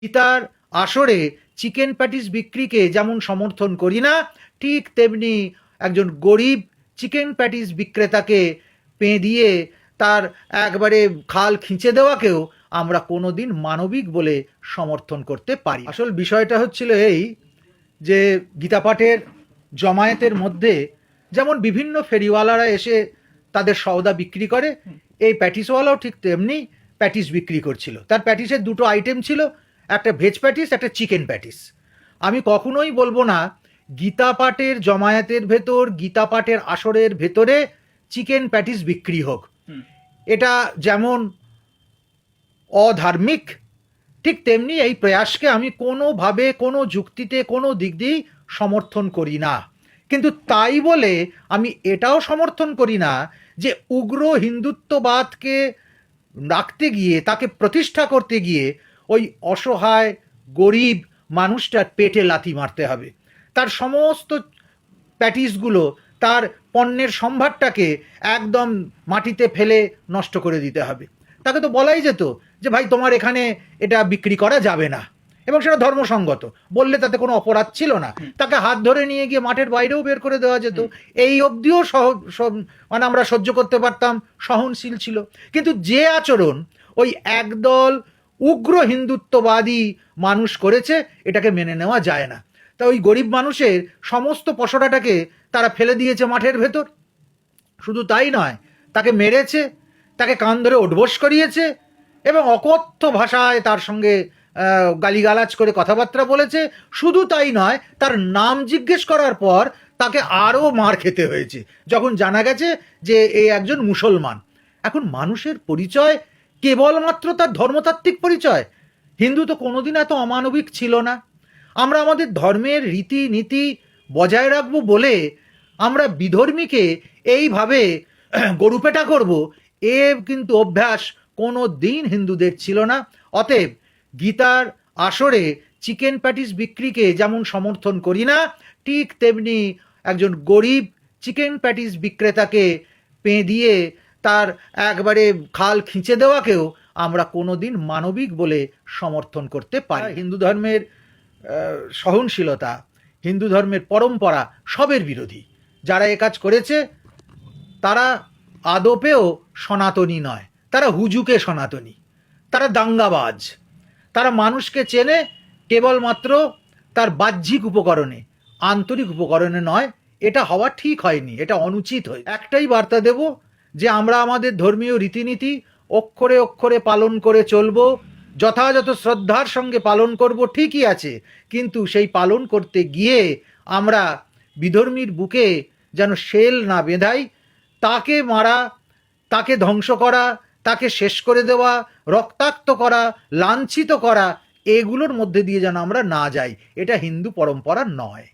গীতার আসরে chicken patties বিক্রিকে যেমন সমর্থন করি না, ঠিক তেমনি একজন গরিব চিকেন প্যাটিস বিক্রেতাকে দিয়ে তার একবারে খাল খিঁচে দেওয়াকেও আমরা কোনোদিন মানবিক বলে সমর্থন করতে পারি। আসল বিষয়টা হচ্ছিল এই যে গীতা পাঠের জমায়েতের মধ্যে যেমন বিভিন্ন ফেরিওয়ালারা এসে তাদের সওদা বিক্রি করে, এই প্যাটিসওয়ালাও ঠিক তেমনি প্যাটিস বিক্রি করছিল। তার প্যাটিসের দুটো আইটেম ছিল, একটা ভেজ প্যাটিস, একটা চিকেন প্যাটিস। আমি কখনোই বলবো না গীতা পাঠের জমায়েতের ভেতর, গীতা পাঠের আসরের ভেতরে চিকেন প্যাটিস বিক্রি হোক। এটা যেমন অধার্মিক, ঠিক তেমনি এই প্রয়াসকে আমি কোনোভাবে, কোনো যুক্তিতে, কোনো দিক দিয়েই সমর্থন করি না। কিন্তু তাই বলে আমি এটাও সমর্থন করি না যে উগ্র হিন্দুত্ববাদকে রাখতে গিয়ে, তাকে প্রতিষ্ঠা করতে গিয়ে ওই অসহায় গরিব মানুষটার পেটে লাথি মারতে হবে। তার সমস্ত প্যাটিসগুলো, তার পণ্যের সম্ভারটাকে একদম মাটিতে ফেলে নষ্ট করে দিতে হবে। তাকে তো বলাই যেত যে ভাই তোমার এখানে এটা বিক্রি করা যাবে না, এবং সেটা ধর্মসঙ্গত বললে তাতে কোনো অপরাধ ছিল না। তাকে হাত ধরে নিয়ে গিয়ে মাঠের বাইরেও বের করে দেওয়া যেত, এই অবধিও মানে আমরা সহ্য করতে পারতাম, সহনশীল ছিল। কিন্তু যে আচরণ ওই একদল উগ্র হিন্দুত্ববাদী মানুষ করেছে, এটাকে মেনে নেওয়া যায় না। তা ওই গরিব মানুষের সমস্ত পসরাটাকে তারা ফেলে দিয়েছে মাঠের ভেতর। শুধু তাই নয়, তাকে মেরেছে, তাকে কান ধরে ওঠবোস করিয়েছে, এবং অকথ্য ভাষায় তার সঙ্গে গালিগালাজ করে কথাবার্তা বলেছে। শুধু তাই নয়, তার নাম জিজ্ঞেস করার পর তাকে আরও মার খেতে হয়েছে যখন জানা গেছে যে এ একজন মুসলমান। এখন মানুষের পরিচয় কেবলমাত্র তার ধর্মতাত্ত্বিক পরিচয়। হিন্দু তো কোনোদিন এত অমানবিক ছিল না। আমরা আমাদের ধর্মের রীতিনীতি বজায় রাখবো বলে আমরা বিধর্মীকে এইভাবে গরুপেটা করব, এ কিন্তু অভ্যাস কোনো দিন হিন্দুদের ছিল না। অতএব গীতার আসরে চিকেন প্যাটিস বিক্রিকে যেমন সমর্থন করি না, ঠিক তেমনি একজন গরিব চিকেন প্যাটিস বিক্রেতাকে দিয়ে তার একবারে খাল খিঁচে দেওয়াকেও আমরা কোনোদিন মানবিক বলে সমর্থন করতে পারি। হিন্দু ধর্মের সহনশীলতা, হিন্দু ধর্মের পরম্পরা সবের বিরোধী। যারা এ কাজ করেছে তারা আদপেও সনাতনী নয়, তারা হুজুকে সনাতনী, তারা দাঙ্গাবাজ। তারা মানুষকে চেনে কেবলমাত্র তার বাহ্যিক উপকরণে, আন্তরিক উপকরণে নয়। এটা হওয়া ঠিক হয়নি, এটা অনুচিত হয়। একটাই বার্তা দেব যে আমরা আমাদের ধর্মীয় রীতিনীতি অক্ষরে অক্ষরে পালন করে চলব, যথাযথ শ্রদ্ধার সঙ্গে পালন করব, ঠিকই আছে। কিন্তু সেই পালন করতে গিয়ে আমরা বিধর্মীর বুকে যেন শেল না বেঁধাই, তাকে মারা, তাকে ধ্বংস করা, তাকে শেষ করে দেওয়া, রক্তাক্ত করা, লাঞ্ছিত করা, এগুলোর মধ্যে দিয়ে যেন আমরা না যাই। এটা হিন্দু পরম্পরা নয়।